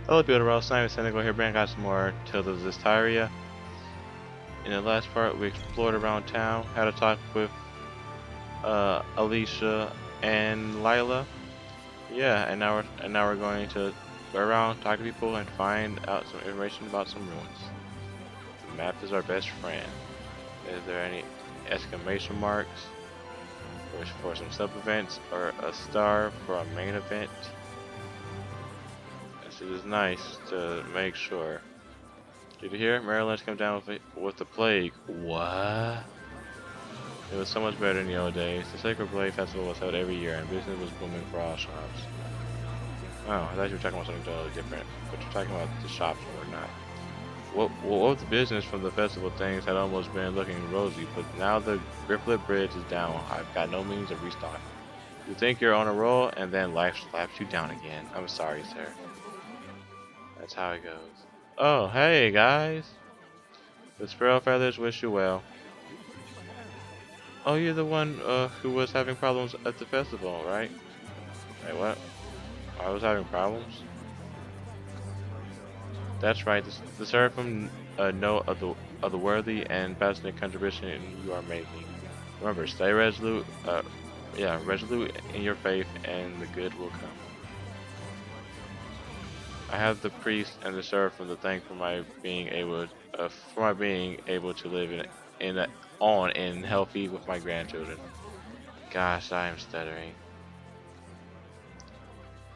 Hello, beautiful. Simon Senegal here, bringing out some more Tales of Zestiria. In the last part, we explored around town, had a talk with Alicia and Lila. Yeah, and now we're going to go around, talk to people, and find out some information about some ruins. The map is our best friend. Is there any exclamation marks for some sub events or a star for a main event? Yes, it is nice to make sure. Did you hear? Maryland's come down with the plague. What? It was so much better in the old days. The Sacred Blade Festival was held every year and business was booming for all shops. Oh, I thought you were talking about something totally different. But you're talking about the shops or not. What with the business from the festival, things had almost been looking rosy, but now the Griplet Bridge is down. I've got no means of restocking. You think you're on a roll, and then life slaps you down again. I'm sorry, sir. That's how it goes. Oh, hey, guys. The Sparrow Feathers wish you well. Oh, you're the one who was having problems at the festival, right? Wait, what? I was having problems? That's right. The Seraphim know of the worthy and passionate contribution you are making. Remember, stay resolute. Yeah, resolute in your faith, and the good will come. I have the priest and the seraphim to thank for my being able to live on and healthy with my grandchildren. Gosh, I am stuttering.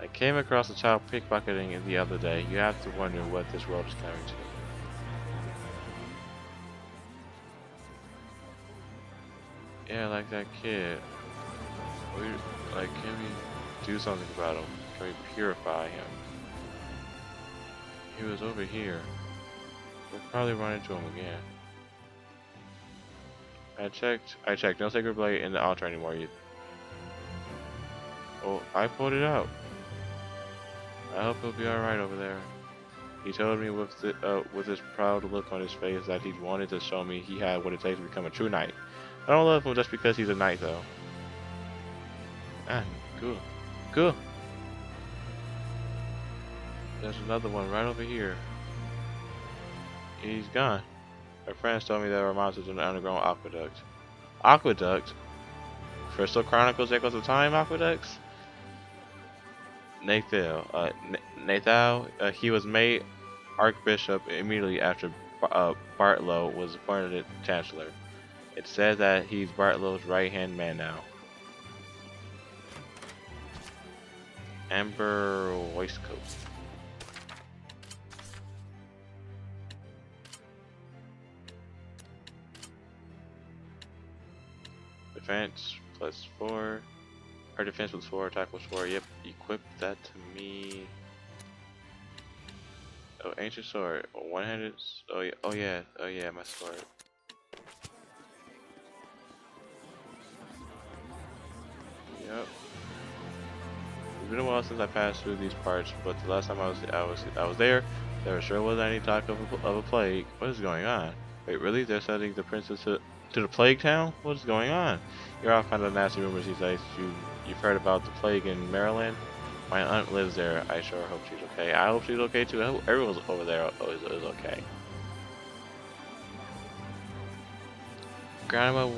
I came across a child pickpocketing the other day. You have to wonder what this world is coming to. Yeah, like that kid. We, can we do something about him? Can we purify him? He was over here. We'll probably run into him again. I checked. No sacred blade in the altar anymore. Oh, I pulled it out. I hope he'll be alright over there. He told me with his proud look on his face that he wanted to show me he had what it takes to become a true knight. I don't love him just because he's a knight, though. Ah, cool. Cool. There's another one right over here. He's gone. My friends told me there were monsters in the underground aqueduct. Aqueduct? Crystal Chronicles Echoes of Time aqueducts? Nathal, he was made Archbishop immediately after Bartlow was appointed Chancellor. It said that he's Bartlow's right-hand man now. Amber Waistcoat. Defense +4. Her defense was 4, attack was 4. Yep, equip that to me. Oh, ancient sword. One-handed. Oh yeah. Oh yeah. Oh yeah. My sword. Yep. It's been a while since I passed through these parts, but the last time I was there, there sure wasn't any talk of a plague. What is going on? Wait, really? They're sending the princess to the plague town? What is going on? You're all kind of nasty rumors these days. You've heard about the plague in Maryland? My aunt lives there. I sure hope she's okay. I hope she's okay too. I hope everyone's over there is okay. Grandma,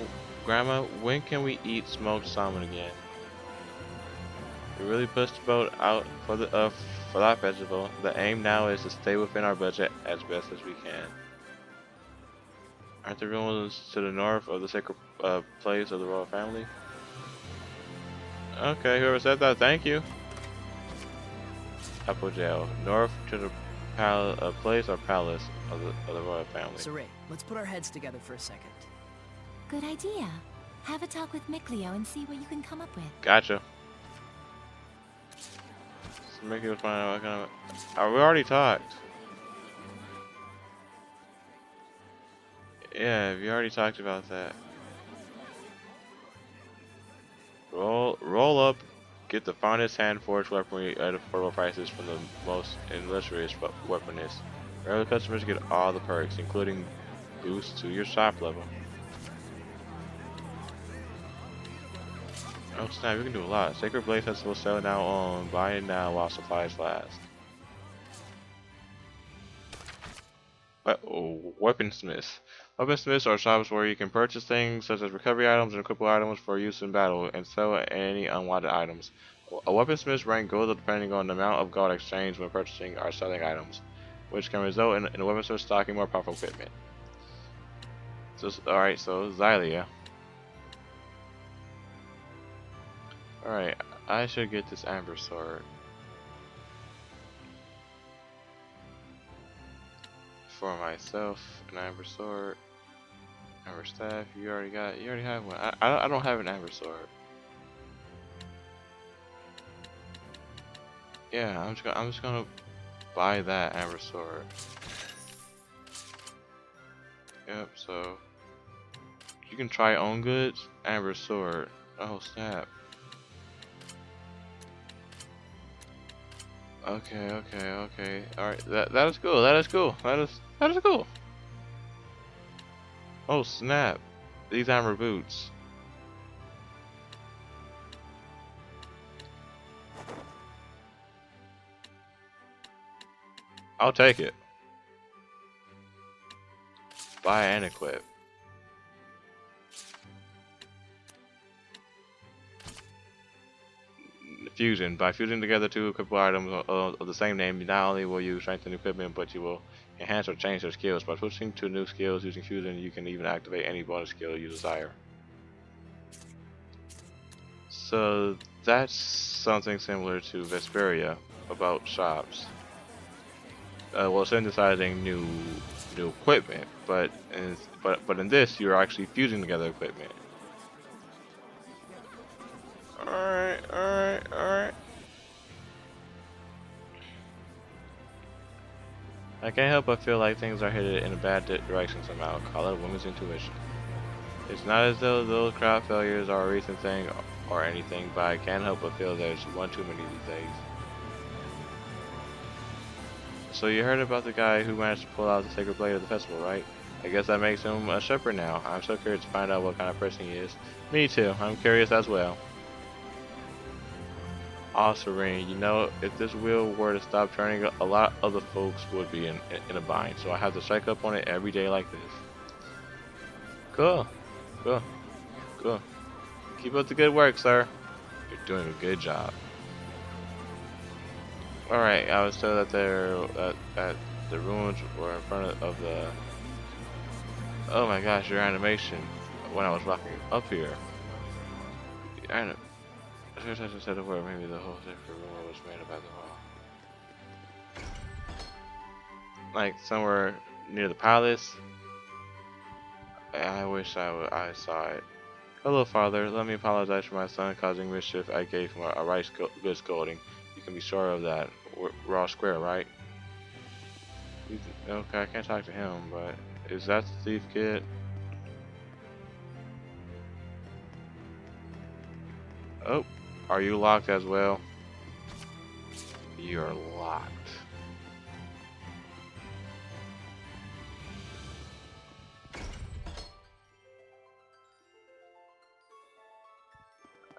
Grandma, when can we eat smoked salmon again? We really pushed the boat out for that festival. The aim now is to stay within our budget as best as we can. Aren't the ruins to the north of the sacred place of the royal family? Okay, whoever said that, thank you. Apple Jail, north to the place or palace of the royal family. Saray, let's put our heads together for a second. Good idea. Have a talk with Mikleo and see what you can come up with. Gotcha. So Mickey was fine. What kind of? Oh, we already talked. Yeah, we already talked about that. Roll up, get the finest hand-forged weaponry at affordable prices from the most illustrious weaponists. Regular customers get all the perks, including boosts to your shop level. Oh snap, we can do a lot. Sacred Blade Festival sale now on buy it now while supplies last. Weaponsmiths. Weaponsmiths are shops where you can purchase things such as recovery items and equipable items for use in battle, and sell any unwanted items. A weaponsmith's rank goes up depending on the amount of gold exchanged when purchasing or selling items, which can result in a weaponsmith stocking more powerful equipment. So, alright, so Xylia. Alright, I should get this amber sword. For myself, an amber sword, amber staff. You already have one. I don't have an amber sword. Yeah, I'm just gonna buy that amber sword. Yep. So you can try on goods, amber sword. Oh snap. Okay. All right. That is cool. That is cool. That is cool. Oh snap. These amber boots. I'll take it. Buy and equip. Fusion. By fusing together two equipable items of the same name, not only will you strengthen equipment, but you will enhance or change their skills. By switching to new skills using fusion, you can even activate any bonus skill you desire. So that's something similar to Zestiria about shops. Well, synthesizing new equipment, but in this, you're actually fusing together equipment. Alright. I can't help but feel like things are headed in a bad direction somehow. Call it women's intuition. It's not as though those crowd failures are a recent thing or anything, but I can't help but feel there's one too many these days. So you heard about the guy who managed to pull out the sacred blade of the festival, right? I guess that makes him a shepherd now. I'm so curious to find out what kind of person he is. Me too, I'm curious as well. Aw, Serene, you know, if this wheel were to stop turning, a lot of the folks would be in a bind, so I have to strike up on it every day like this. Cool. Keep up the good work, sir. You're doing a good job. Alright, I was told that the ruins were in front of the... Oh my gosh, your animation when I was walking up here. I just said a word, maybe the whole secret room was made about the wall. Like somewhere near the palace. I wish I saw it. Hello, father. Let me apologize for my son causing mischief. I gave him a right good scolding. You can be sure of that. We're all square, right? Okay, I can't talk to him, but is that the thief kid? Oh, are you locked as well? You're locked.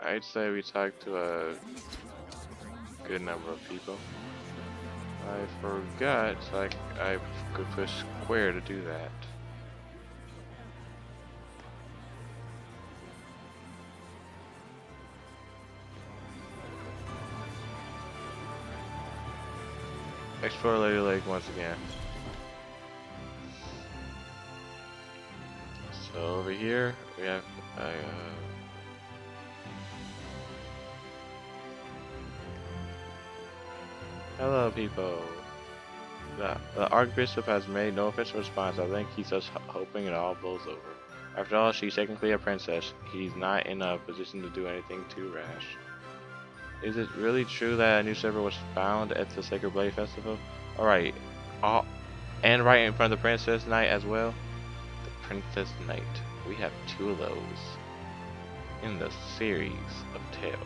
I'd say we talked to a good number of people. I forgot, like, I could push square to do that. Explore Lady Lake once again. So over here, we have, hello people. The Archbishop has made no official response. I think he's just hoping it all blows over. After all, she's technically a princess. He's not in a position to do anything too rash. Is it really true that a new server was found at the Sacred Blade Festival? Alright. And right in front of the Princess Knight as well? The Princess Knight. We have two of those in the series of tales.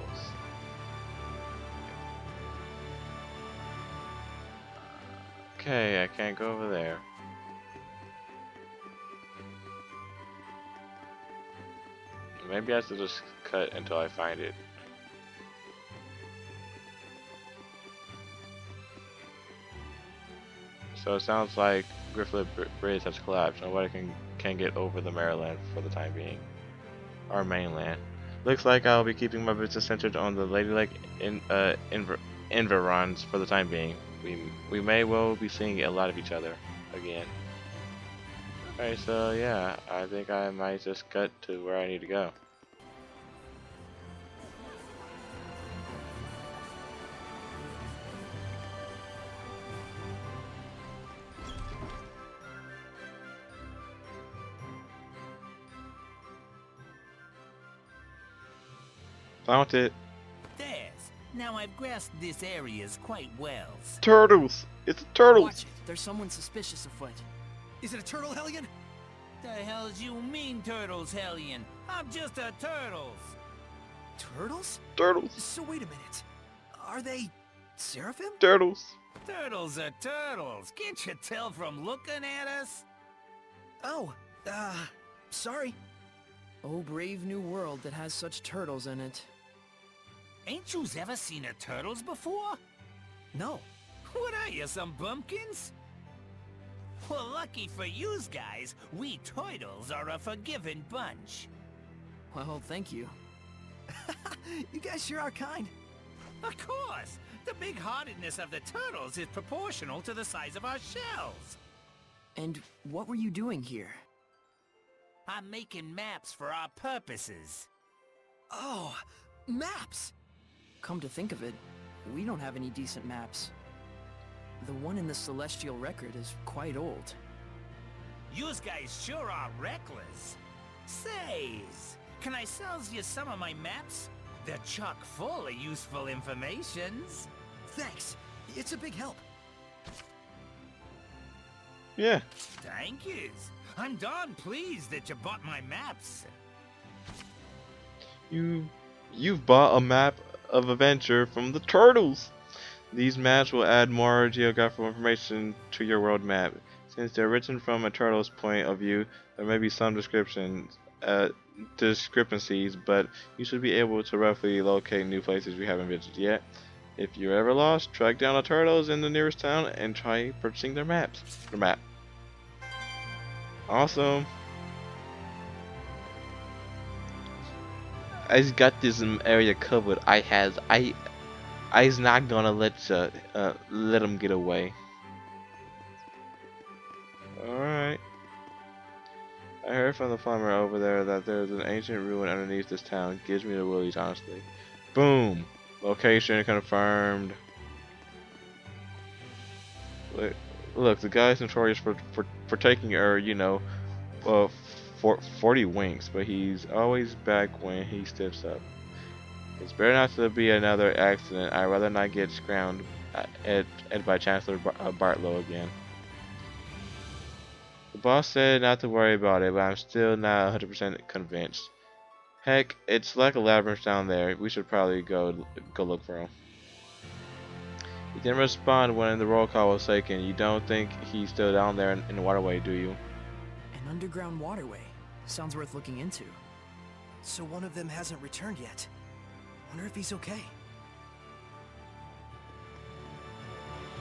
Okay, I can't go over there. Maybe I should just cut until I find it. So it sounds like Bridge has collapsed. Nobody can get over the Maryland for the time being. Our mainland. Looks like I'll be keeping my business centered on the Lady Lake environs for the time being. We may well be seeing a lot of each other again. Alright, so yeah, I think I might just cut to where I need to go. Found it. There's. Now I've grasped this areas quite well. Turtles! It's turtles! Watch it. There's someone suspicious afoot. Is it a turtle, Hellion? The hell's you mean, Turtles, Hellion? I'm just a Turtles. Turtles? Turtles! So wait a minute. Are they seraphim? Turtles! Turtles are turtles. Can't you tell from looking at us? Oh, sorry. Oh, brave new world that has such turtles in it. Ain't yous ever seen a turtles before? No. What are you, some bumpkins? Well, lucky for yous guys, we turtles are a forgiving bunch. Well, thank you. You guys sure are kind. Of course! The big-heartedness of the turtles is proportional to the size of our shells. And what were you doing here? I'm making maps for our purposes. Oh, maps! Come to think of it, we don't have any decent maps. The one in the Celestial Record is quite old. Yous guys sure are reckless. Says, can I sell you some of my maps? They're chock full of useful informations. Thanks. It's a big help. Yeah. Thank yous. I'm darn pleased that you bought my maps. You've bought a map of adventure from the turtles. These maps will add more geographical information to your world map. Since they're written from a turtle's point of view, there may be some discrepancies, but you should be able to roughly locate new places we haven't visited yet. If you're ever lost, track down the turtles in the nearest town and try purchasing their map. Awesome. I just got this area covered. I's not gonna let them get away. Alright. I heard from the farmer over there that there's an ancient ruin underneath this town. Gives me the willies, honestly. Boom! Location confirmed. Look, the guy's notorious for taking 40 winks, but he's always back when he steps up. It's better not to be another accident. I'd rather not get scrounged at by Chancellor Bartlow again. The boss said not to worry about it, but I'm still not 100% convinced. Heck, it's like a labyrinth down there. We should probably go look for him. He didn't respond when the roll call was taken. You don't think he's still down there in the waterway, do you? An underground waterway. Sounds worth looking into. So one of them hasn't returned yet. Wonder if he's okay.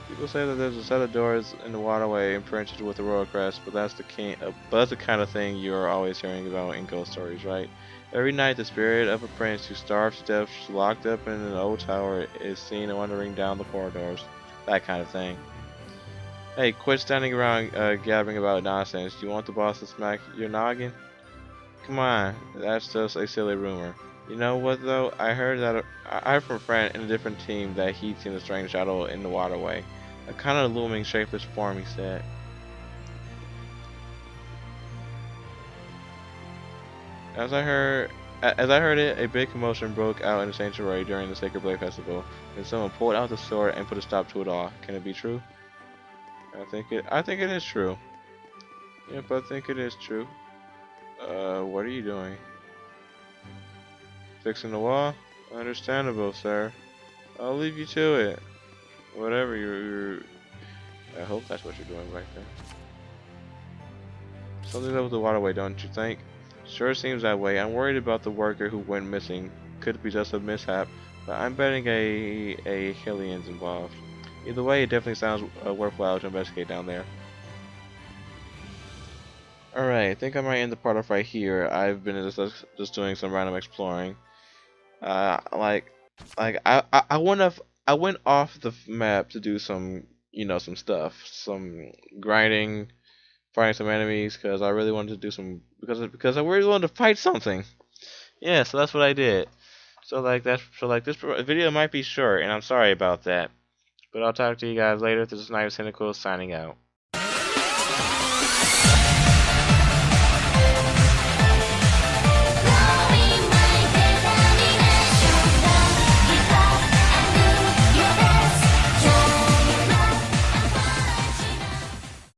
People say that there's a set of doors in the waterway imprinted with the royal crest, but that's the kind of thing you're always hearing about in ghost stories, right? Every night, the spirit of a prince who starved to death, locked up in an old tower, is seen wandering down the corridors. That kind of thing. Hey, quit standing around gabbing about nonsense. Do you want the boss to smack your noggin? Come on, that's just a silly rumor. You know what though? I heard from a friend in a different team that he'd seen a strange shadow in the waterway. A kind of looming, shapeless form, he said. As I heard it, a big commotion broke out in the sanctuary during the Sacred Blade Festival, and someone pulled out the sword and put a stop to it all. Can it be true? I think it is true. Yep, I think it is true. What are you doing? Fixing the wall? Understandable, sir. I'll leave you to it. Whatever you're... I hope that's what you're doing right there. Something's up with the waterway, don't you think? Sure seems that way. I'm worried about the worker who went missing. Could be just a mishap, but I'm betting a Hellian's involved. Either way, it definitely sounds worthwhile to investigate down there. Alright, I think I might end the part off right here. I've been just doing some random exploring. Uh, like, I went off the map to do some, some stuff, some grinding, fighting some enemies, because I really wanted to do some, because I really wanted to fight something. Yeah, so that's what I did. So this video might be short, and I'm sorry about that. But I'll talk to you guys later. This is Knives Cynical signing out.